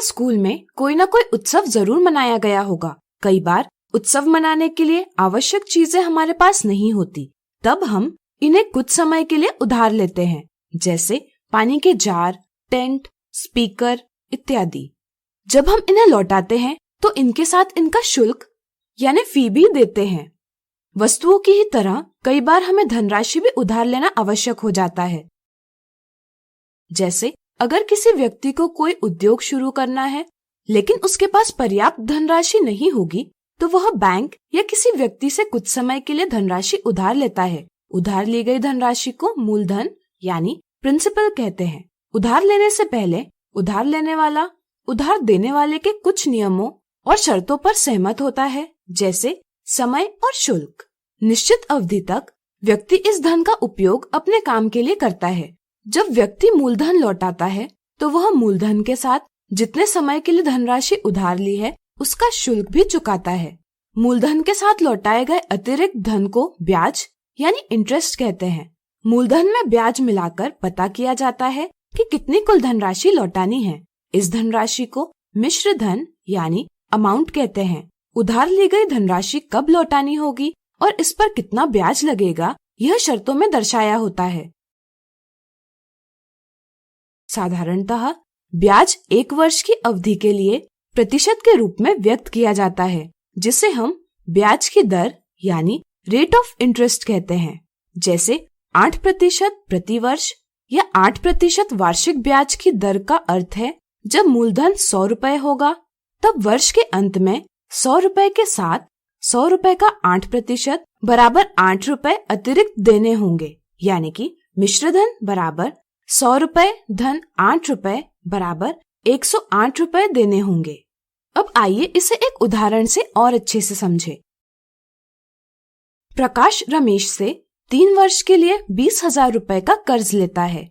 School में कोई ना कोई उत्सव जरूर मनाया गया होगा। कई बार उत्सव मनाने के लिए आवश्यक चीजें हमारे पास नहीं होती, तब हम इन्हें कुछ समय के लिए उधार लेते हैं, जैसे पानी के जार, टेंट, स्पीकर इत्यादि। जब हम इन्हें लौटाते हैं तो इनके साथ इनका शुल्क यानी फी भी देते हैं। वस्तुओं की ही तरह कई बार हमें धनराशि भी उधार लेना आवश्यक हो जाता है। जैसे अगर किसी व्यक्ति को कोई उद्योग शुरू करना है लेकिन उसके पास पर्याप्त धनराशि नहीं होगी, तो वह बैंक या किसी व्यक्ति से कुछ समय के लिए धनराशि उधार लेता है। उधार ली गई धनराशि को मूलधन यानी प्रिंसिपल कहते हैं। उधार लेने से पहले उधार लेने वाला उधार देने वाले के कुछ नियमों और शर्तों पर सहमत होता है, जैसे समय और शुल्क। निश्चित अवधि तक व्यक्ति इस धन का उपयोग अपने काम के लिए करता है। जब व्यक्ति मूलधन लौटाता है तो वह मूलधन के साथ जितने समय के लिए धनराशि उधार ली है उसका शुल्क भी चुकाता है। मूलधन के साथ लौटाए गए अतिरिक्त धन को ब्याज यानी इंटरेस्ट कहते हैं। मूलधन में ब्याज मिलाकर पता किया जाता है कि कितनी कुल धनराशि लौटानी है। इस धनराशि को मिश्र धन यानी अमाउंट कहते हैं। उधार ली गई धनराशि कब लौटानी होगी और इस पर कितना ब्याज लगेगा, यह शर्तों में दर्शाया होता है। साधारणतः ब्याज 1 वर्ष की अवधि के लिए प्रतिशत के रूप में व्यक्त किया जाता है, जिसे हम ब्याज की दर यानी रेट ऑफ इंटरेस्ट कहते हैं। जैसे 8% प्रति वर्ष या 8% वार्षिक ब्याज की दर का अर्थ है जब मूलधन 100 रुपए होगा, तब वर्ष के अंत में 100 रुपए के साथ 100 रुपए का 8% बराबर 8 रुपए अतिरिक्त देने होंगे, यानी कि मिश्रधन बराबर 100 रुपए धन 8 रुपए बराबर 108 रुपए देने होंगे। अब आइए इसे एक उदाहरण से और अच्छे से समझें। प्रकाश रमेश से 3 वर्ष के लिए 20,000 रुपए का कर्ज लेता है।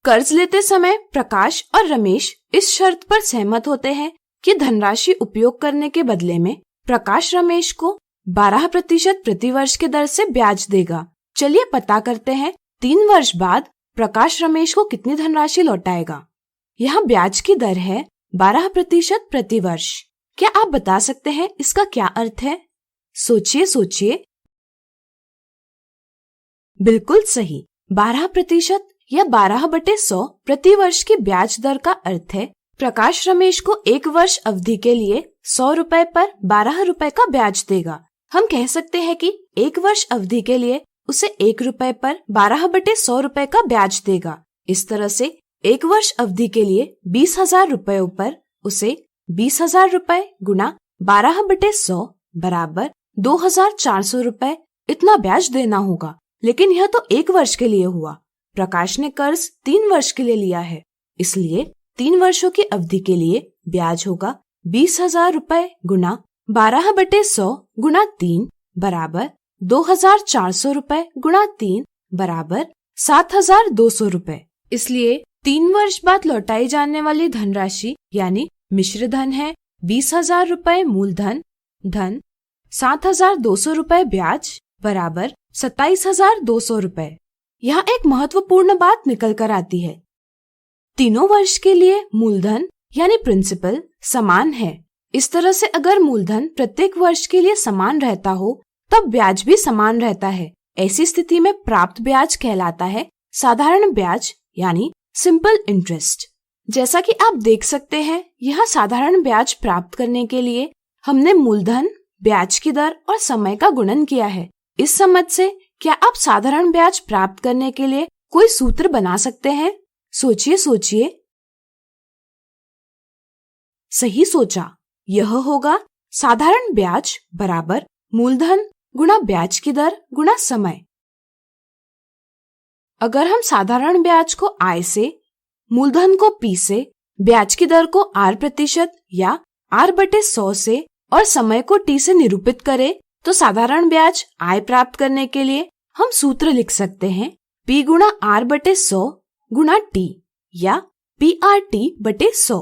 कर्ज लेते समय प्रकाश और रमेश इस शर्त पर सहमत होते हैं कि धनराशि उपयोग करने के बदले में प्रकाश रमेश को 12% प्रति वर्ष के दर से ब्याज देगा। चलिए पता करते हैं 3 वर्ष बाद प्रकाश रमेश को कितनी धनराशि लौटाएगा। यहाँ ब्याज की दर है 12% प्रति वर्ष। क्या आप बता सकते हैं इसका क्या अर्थ है? सोचिए। बिल्कुल सही, 12% या 12/100 प्रति वर्ष की ब्याज दर का अर्थ है प्रकाश रमेश को 1 वर्ष अवधि के लिए 100 रुपए पर 12 रुपए का ब्याज देगा। हम कह सकते हैं कि 1 वर्ष अवधि के लिए उसे 1 रुपए पर 12/100 रुपए का ब्याज देगा। इस तरह से 1 वर्ष अवधि के लिए 20,000 रुपयों पर उसे 20,000 रुपए गुना 12/100 बराबर 2,400 रुपए इतना ब्याज देना होगा। लेकिन यह तो 1 वर्ष के लिए हुआ। प्रकाश ने कर्ज 3 वर्ष के लिए लिया है, इसलिए 3 वर्षों की अवधि के लिए ब्याज होगा 20,000 रुपए गुना 12/100 गुना 3 बराबर 2,400 रुपए गुना 3 बराबर 7,200 रुपए। इसलिए 3 वर्ष बाद लौटाई जाने वाली धनराशि यानी मिश्र धन है 20,000 रुपए मूलधन धन 7,200 रुपए ब्याज बराबर 27,200 रुपए। यहाँ एक महत्वपूर्ण बात निकल कर आती है, तीनों वर्ष के लिए मूलधन यानी प्रिंसिपल समान है। इस तरह से अगर मूलधन प्रत्येक वर्ष के लिए समान रहता हो तब ब्याज भी समान रहता है। ऐसी स्थिति में प्राप्त ब्याज कहलाता है साधारण ब्याज यानी सिंपल इंटरेस्ट। जैसा कि आप देख सकते हैं, यहाँ साधारण ब्याज प्राप्त करने के लिए हमने मूलधन, ब्याज की दर और समय का गुणन किया है। इस समझ से क्या आप साधारण ब्याज प्राप्त करने के लिए कोई सूत्र बना सकते हैं? सोचिए। सही सोचा, यह होगा साधारण ब्याज बराबर मूलधन गुणा ब्याज की दर गुणा समय। अगर हम साधारण ब्याज को I से, मूलधन को P से, ब्याज की दर को R% या R/100 से और समय को T से निरूपित करें तो साधारण ब्याज I प्राप्त करने के लिए हम सूत्र लिख सकते हैं P गुणा R/100 गुणा T या PRT/100।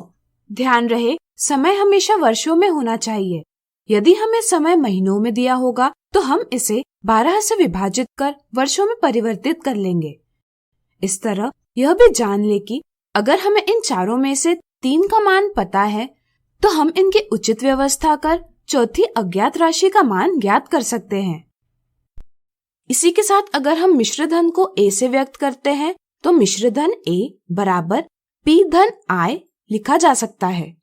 ध्यान रहे, समय हमेशा वर्षों में होना चाहिए। यदि हमें समय महीनों में दिया होगा तो हम इसे 12 से विभाजित कर वर्षों में परिवर्तित कर लेंगे। इस तरह यह भी जान ले कि अगर हमें इन चारों में से 3 का मान पता है तो हम इनकी उचित व्यवस्था कर चौथी अज्ञात राशि का मान ज्ञात कर सकते हैं। इसी के साथ अगर हम मिश्र धन को A से व्यक्त करते हैं तो मिश्र धन A बराबर P धन I लिखा जा सकता है।